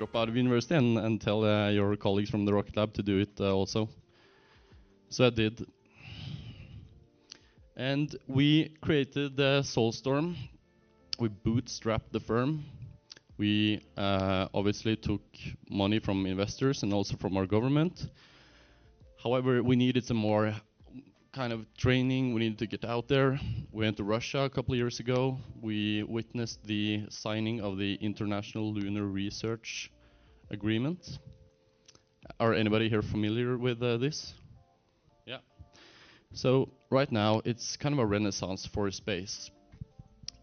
drop out of university and tell your colleagues from the Rocket Lab to do it also. So I did. And we created Soulstorm. We bootstrapped the firm. We obviously took money from investors and also from our government. However, we needed some more kind of training. We needed to get out there. We went to Russia a couple of years ago. We witnessed the signing of the International Lunar Research Agreement. Are anybody here familiar with this? Yeah. So right now it's kind of a renaissance for space.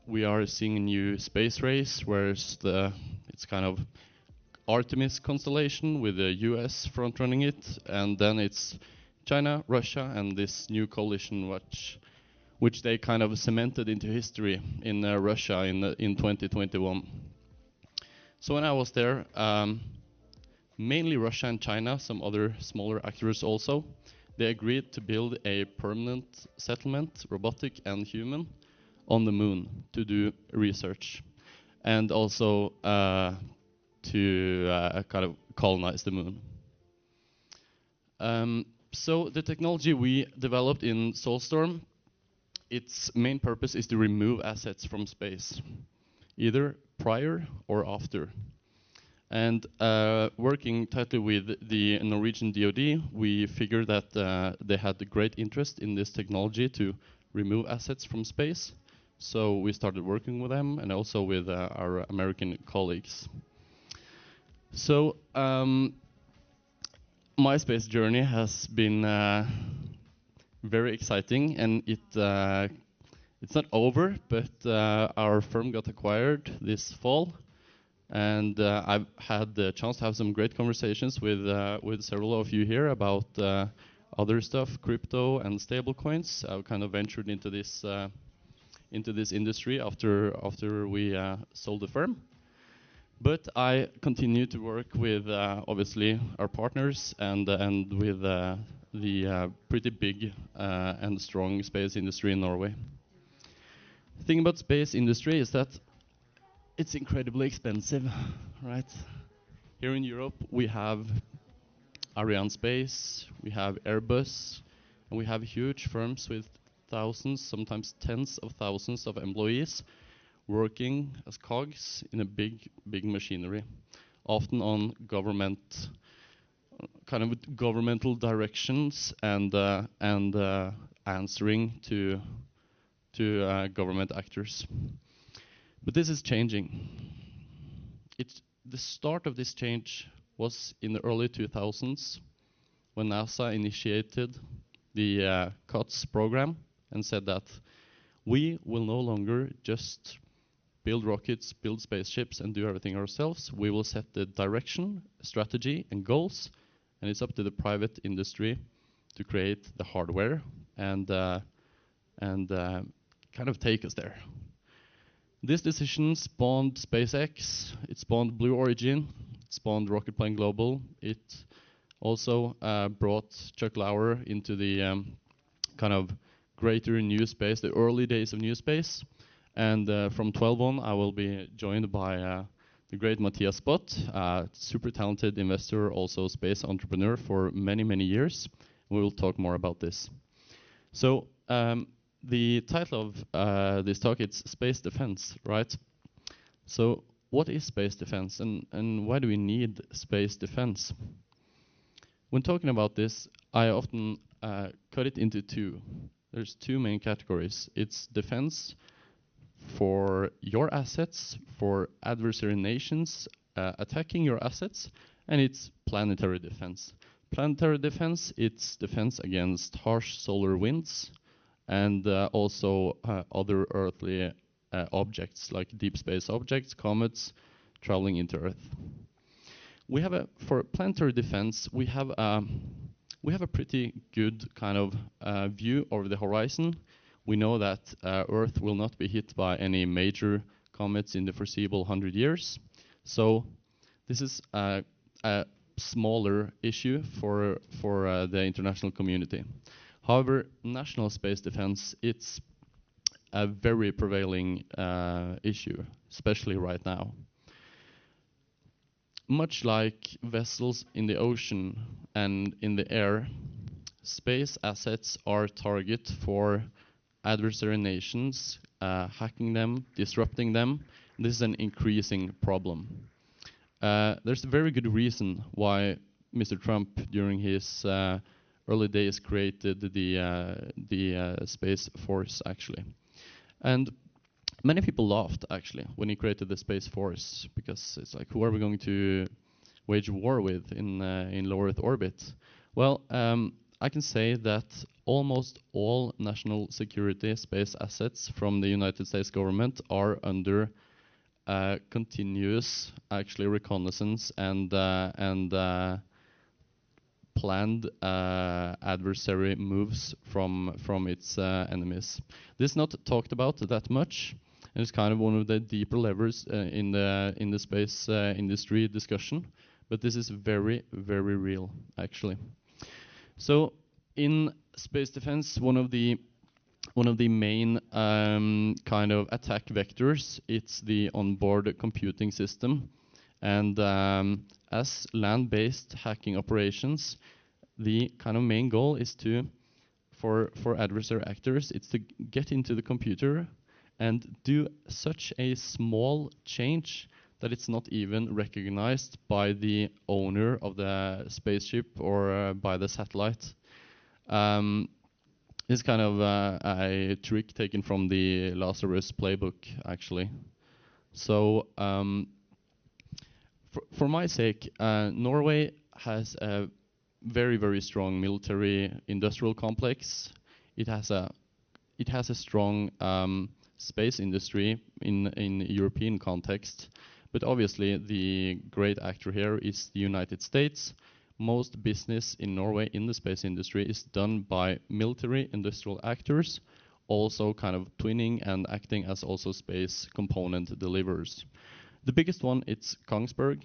We are seeing a new space race where it's kind of Artemis constellation with the US front running it, and then it's China, Russia, and this new coalition which they kind of cemented into history in Russia in 2021. So when I was there, mainly Russia and China, some other smaller actors also, they agreed to build a permanent settlement, robotic and human, on the moon to do research, and also to kind of colonize the moon. So the technology we developed in Soulstorm, its main purpose is to remove assets from space, either prior or after. And working tightly with the Norwegian DoD, we figured that they had a great interest in this technology to remove assets from space. So we started working with them and also with our American colleagues. So my space journey has been very exciting, and it's not over, but our firm got acquired this fall, and I've had the chance to have some great conversations with several of you here about other stuff, crypto and stablecoins. I've kind of ventured into this industry after we sold the firm. But I continue to work with obviously our partners and with the pretty big and strong space industry in Norway. The thing about space industry is that it's incredibly expensive, right? Here in Europe we have Arianespace, we have Airbus, and we have huge firms with thousands, sometimes tens of thousands of employees working as cogs in a big machinery, often on governmental directions and answering to government actors. But this is changing. The start of this change was in the early 2000s when NASA initiated the COTS program and said that we will no longer just build rockets, build spaceships, and do everything ourselves. We will set the direction, strategy, and goals, and it's up to the private industry to create the hardware and kind of take us there. This decision spawned SpaceX, it spawned Blue Origin, it spawned Rocket Plane Global. It also brought Chuck Lauer into the kind of greater new space, the early days of new space. And from 12 on, I will be joined by the great Matthias Spott, super talented investor, also space entrepreneur for many, many years. We will talk more about this. So the title of this talk is Space Defense, right? So what is space defense, and why do we need space defense? When talking about this, I often cut it into two. There's two main categories. It's defense for your assets, for adversary nations attacking your assets, and it's planetary defense. Planetary defense, it's defense against harsh solar winds and also other earthly objects like deep space objects, comets traveling into Earth. We have for planetary defense, we have a pretty good kind of view over the horizon. We know that Earth will not be hit by any major comets in the foreseeable 100 years. So this is a smaller issue for the international community. However, national space defense, it's a very prevailing issue, especially right now. much like vessels in the ocean and in the air, space assets are target for adversary nations, hacking them, disrupting them. This is an increasing problem. There's a very good reason why Mr. Trump, during his early days, created the Space Force, actually. And many people laughed, actually, when he created the Space Force, because it's like, who are we going to wage war with in low Earth orbit? Well, I can say that almost all national security space assets from the United States government are under continuous, actually, reconnaissance and planned adversary moves from its enemies. This is not talked about that much, and it's kind of one of the deeper levers in the space industry discussion. But this is very, very real, actually. So, in space defense, one of the main kind of attack vectors, it's the onboard computing system. And as land-based hacking operations, the kind of main goal is to, for adversary actors, it's to get into the computer and do such a small change that it's not even recognized by the owner of the spaceship or by the satellite. It's kind of a trick taken from the Lazarus playbook, actually. So, for my sake, Norway has a very, very strong military industrial complex. It has a strong space industry in European context. But obviously, the great actor here is the United States. Most business in Norway in the space industry is done by military industrial actors, also kind of twinning and acting as also space component deliverers. The biggest one, it's Kongsberg.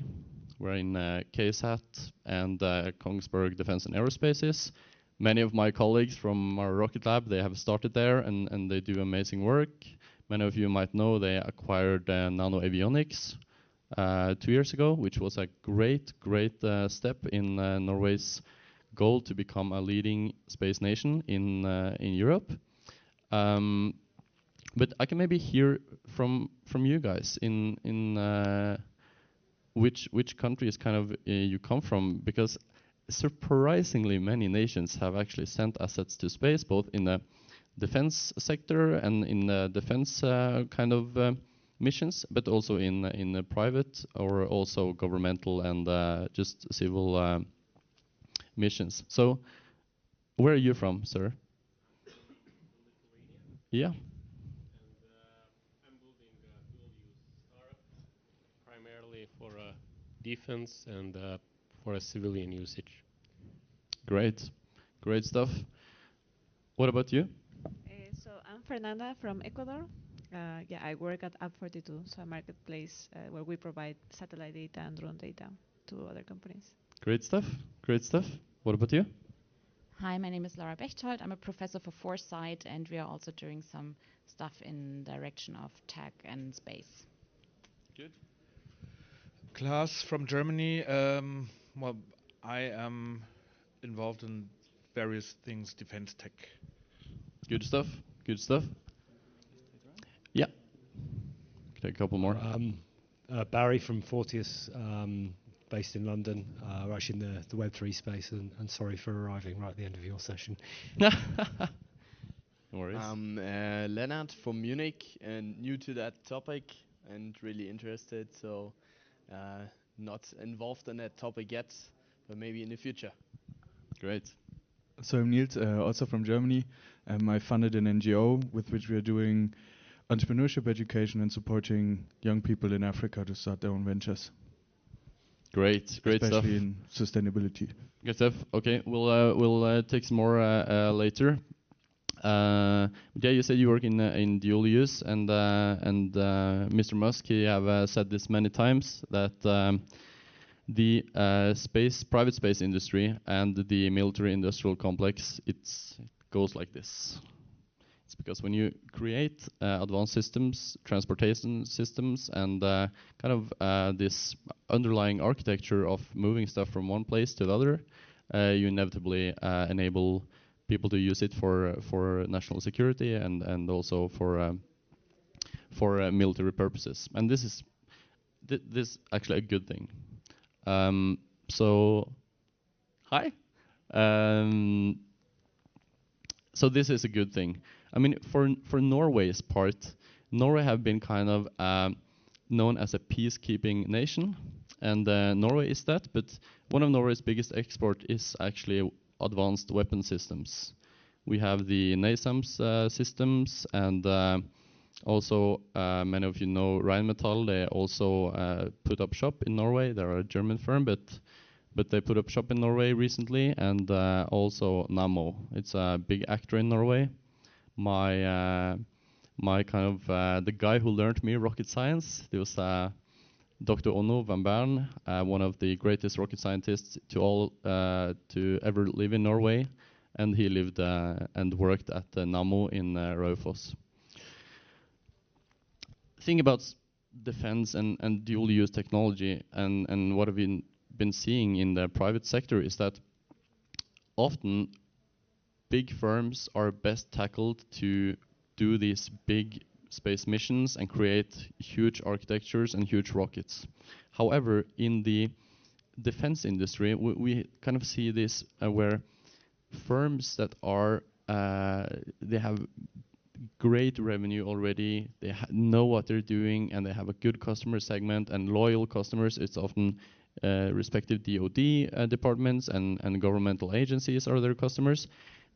We're in KSAT and Kongsberg Defense and Aerospaces. Many of my colleagues from our rocket lab, they have started there and they do amazing work. Many of you might know they acquired Nano Avionics 2 years ago, which was a great step in Norway's goal to become a leading space nation in Europe. But I can maybe hear from you guys in which countries kind of you come from, because surprisingly many nations have actually sent assets to space, both in the defense sector and in the defense kind of missions, but also in the private or also governmental and just civil missions. So, where are you from, sir? Yeah. I'm building a dual-use startup, primarily for defense and for a civilian usage. Great stuff. What about you? So I'm Fernanda from Ecuador. Yeah, I work at Up42, so a marketplace where we provide satellite data and drone data to other companies. Great stuff. What about you? Hi, my name is Laura Bechtold. I'm a professor for Foresight, and we are also doing some stuff in direction of tech and space. Good. Klaas from Germany. Well, I am involved in various things, defense tech. Good stuff. Yeah. Take a couple more. Barry from Fortius, based in London. We're actually in the Web3 space, and sorry for arriving right at the end of your session. No worries. Lennart from Munich, and new to that topic and really interested, so not involved in that topic yet, but maybe in the future. Great. So I'm Niels, also from Germany. I funded an NGO with which we are doing entrepreneurship education and supporting young people in Africa to start their own ventures. Great stuff. Especially in sustainability. Good stuff. Okay, we'll take some more later. Yeah, you said you work in dual use, and Mr. Musk, he have said this many times that the private space industry and the military industrial complex, it goes like this. It's because when you create advanced systems, transportation systems, and kind of this underlying architecture of moving stuff from one place to the other, you inevitably enable people to use it for national security and also for military purposes. And this is this actually a good thing. So, hi. So this is a good thing. I mean, for Norway's part, Norway have been kind of known as a peacekeeping nation, and Norway is that. But one of Norway's biggest export is actually advanced weapon systems. We have the NASAMS systems, and also many of you know Rheinmetall. They also put up shop in Norway. They're a German firm, but they put up shop in Norway recently, and also Nammo. It's a big actor in Norway. My kind of the guy who learned me rocket science. There was Dr. Onno van Bern, one of the greatest rocket scientists to ever live in Norway, and he lived and worked at Nammo in Raufoss. Thing about defense and dual-use technology and what have been seeing in the private sector is that often big firms are best tackled to do these big space missions and create huge architectures and huge rockets. However, in the defense industry, we kind of see this where firms that are they have great revenue already, they know what they're doing, and they have a good customer segment and loyal customers. It's often respective DoD departments and governmental agencies are their customers.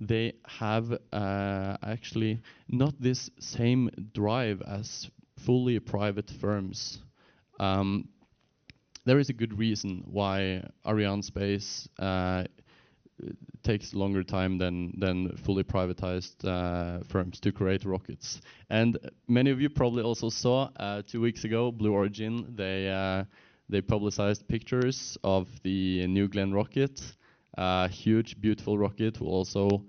They have actually not this same drive as fully private firms. There is a good reason why Arianespace takes longer time than fully privatized firms to create rockets. And many of you probably also saw 2 weeks ago, Blue Origin, they publicized pictures of the New Glenn rocket. Huge, beautiful rocket will also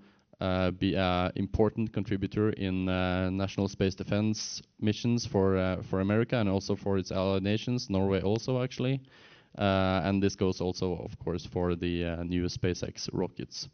be an important contributor in national space defense missions for America and also for its allied nations, Norway also actually. And this goes also, of course, for the new SpaceX rockets.